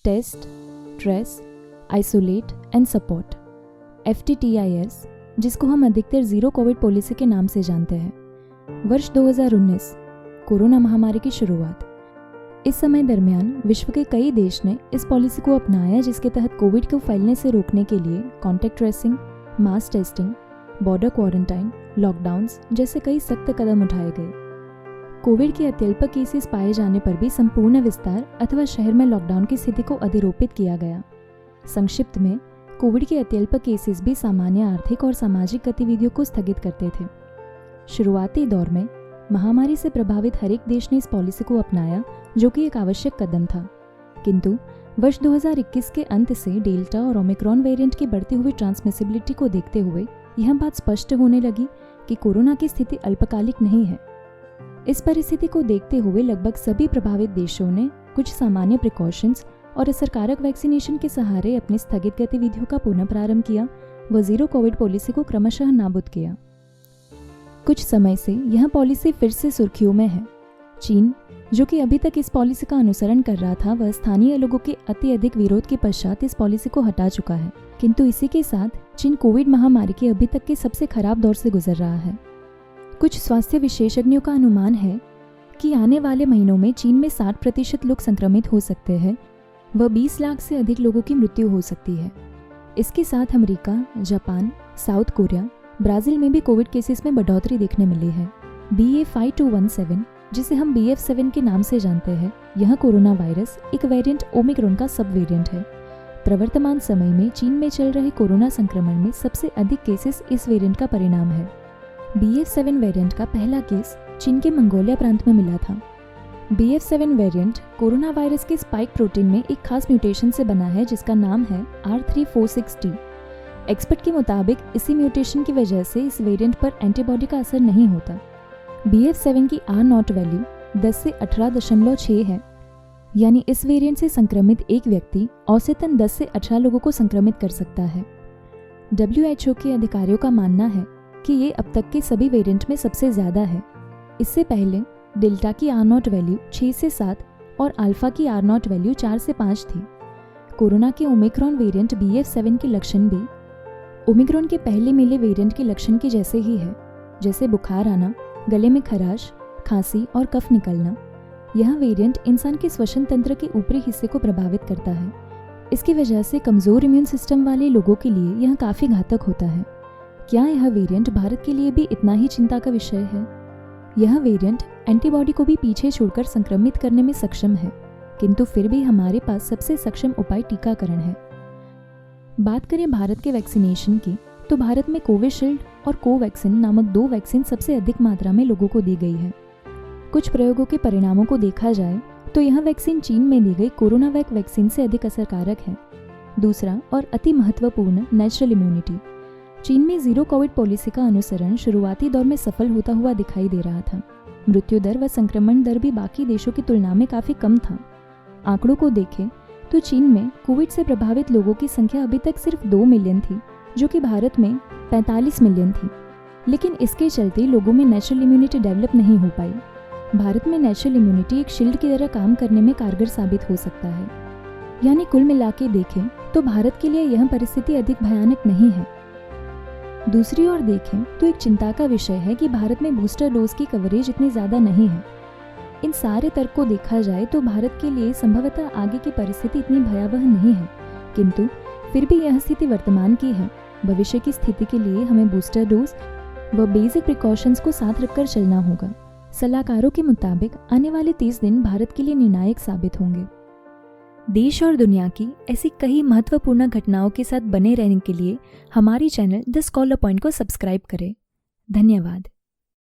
Test, trace, isolate and support, FTTIS, जिसको हम अधिकतर ज़ीरो कोविड पॉलिसी के नाम से जानते हैं। वर्ष 2019, कोरोना महामारी की शुरुआत। इस समय दरमियान विश्व के कई देश ने इस पॉलिसी को अपनाया, जिसके तहत कोविड को फैलने से रोकने के लिए contact tracing, mass testing, border quarantine, lockdowns जैसे कई सख्त कदम उठाए गए। कोविड के अत्यल्प केसेस पाए जाने पर भी संपूर्ण विस्तार अथवा शहर में लॉकडाउन की स्थिति को अधिरोपित किया गया। संक्षिप्त में, कोविड के अत्यल्प केसेस भी सामान्य आर्थिक और सामाजिक गतिविधियों को स्थगित करते थे। शुरुआती दौर में महामारी से प्रभावित हर एक देश ने इस पॉलिसी को अपनाया, जो कि एक आवश्यक कदम था। किंतु वर्ष 2021 के अंत से डेल्टा और ओमिक्रॉन वेरिएंट की बढ़ती हुई ट्रांसमिसिबिलिटी को देखते हुए यह बात स्पष्ट होने लगी कि कोरोना की स्थिति अल्पकालिक नहीं है। इस परिस्थिति को देखते हुए लगभग सभी प्रभावित देशों ने कुछ सामान्य प्रिकॉशंस और असरकारक वैक्सीनेशन के सहारे अपनी स्थगित गतिविधियों का पुनः प्रारंभ किया व जीरो कोविड पॉलिसी को क्रमशः नाबूद किया। कुछ समय से यह पॉलिसी फिर से सुर्खियों में है। चीन, जो कि अभी तक इस पॉलिसी का अनुसरण कर रहा था, वह स्थानीय लोगों के अति अधिक विरोध के पश्चात इस पॉलिसी को हटा चुका है। किंतु इसी के साथ चीन कोविड महामारी के अभी तक के सबसे खराब दौर से गुजर रहा है। कुछ स्वास्थ्य विशेषज्ञों का अनुमान है कि आने वाले महीनों में चीन में 60% लोग संक्रमित हो सकते हैं व 20 लाख से अधिक लोगों की मृत्यु हो सकती है। इसके साथ America, Japan, south Korea, Brazil में भी कोविड केसेस में बढ़ोतरी देखने मिली है। BA.5.2.17, जिसे हम BF.7 के नाम से जानते हैं, यह कोरोना वायरस एक वेरिएंट ओमिक्रॉन का सब वेरिएंट है। प्रवर्तमान समय में चीन में चल रहे कोरोना संक्रमण में सबसे अधिक केसेस इस वेरिएंट का परिणाम है। BF.7 वेरिएंट का पहला केस चीन के मंगोलिया प्रांत में मिला था। BF.7 वेरिएंट कोरोना वायरस के स्पाइक प्रोटीन में एक खास म्यूटेशन से बना है, जिसका नाम है R346T। एक्सपर्ट के मुताबिक इसी म्यूटेशन की वजह से इस वेरिएंट पर एंटीबॉडी का असर नहीं होता। BF.7 की R0 वैल्यू 10 से 18.6 है, यानी इस वेरिएंट से संक्रमित एक व्यक्ति औसतन 10 से 18 लोगों को संक्रमित कर सकता है। WHO के अधिकारियों का मानना है कि ये अब तक के सभी वेरिएंट में सबसे ज़्यादा है। इससे पहले डेल्टा की R0 वैल्यू 6 से 7 और अल्फा की R0 वैल्यू 4 से 5 थी। कोरोना के ओमिक्रॉन वेरिएंट BF.7 के लक्षण भी ओमिक्रॉन के पहले मिले वेरिएंट के लक्षण के जैसे ही है, जैसे बुखार आना, गले में खराश, खांसी और कफ निकलना। यह वेरिएंट इंसान के श्वसन तंत्र के ऊपरी हिस्से को प्रभावित करता है। इसकी वजह से कमज़ोर इम्यून सिस्टम वाले लोगों के लिए यह काफ़ी घातक होता है। क्या यह वेरिएंट भारत के लिए भी इतना ही चिंता का विषय है? यह वेरिएंट एंटीबॉडी को भी पीछे छोड़कर संक्रमित करने में सक्षम है, किंतु फिर भी हमारे पास सबसे सक्षम उपाय टीकाकरण है। बात करें भारत के वैक्सीनेशन की, तो भारत में कोविशील्ड और कोवैक्सिन नामक 2 वैक्सीन सबसे अधिक मात्रा में लोगों को दी गई है। कुछ प्रयोगों के परिणामों को देखा जाए तो यह वैक्सीन चीन में दी गई कोरोनावैक वैक्सीन से अधिक असरकारक है। दूसरा और अति महत्वपूर्ण, नेचुरल इम्यूनिटी। चीन में जीरो कोविड पॉलिसी का अनुसरण शुरुआती दौर में सफल होता हुआ दिखाई दे रहा था। मृत्यु दर व संक्रमण दर भी बाकी देशों की तुलना में काफ़ी कम था। आंकड़ों को देखें तो चीन में कोविड से प्रभावित लोगों की संख्या अभी तक सिर्फ 2 मिलियन थी, जो कि भारत में 45 मिलियन थी। लेकिन इसके चलते लोगों में नेचुरल इम्यूनिटी डेवलप नहीं हो पाई। भारत में नेचुरल इम्यूनिटी एक शील्ड की तरह काम करने में कारगर साबित हो सकता है। यानी कुल मिला के देखें तो भारत के लिए यह परिस्थिति अधिक भयानक नहीं है। दूसरी ओर देखें तो एक चिंता का विषय है कि भारत में बूस्टर डोज की कवरेज इतनी ज़्यादा नहीं है। इन सारे तर्क को देखा जाए तो भारत के लिए संभवतः आगे की परिस्थिति इतनी भयावह नहीं है, किंतु फिर भी यह स्थिति वर्तमान की है। भविष्य की स्थिति के लिए हमें बूस्टर डोज व बेसिक प्रिकॉशंस को साथ रखकर चलना होगा। सलाहकारों के मुताबिक आने वाले 30 दिन भारत के लिए निर्णायक साबित होंगे। देश और दुनिया की ऐसी कई महत्वपूर्ण घटनाओं के साथ बने रहने के लिए हमारे चैनल द स्कॉलर पॉइंट को सब्सक्राइब करें। धन्यवाद।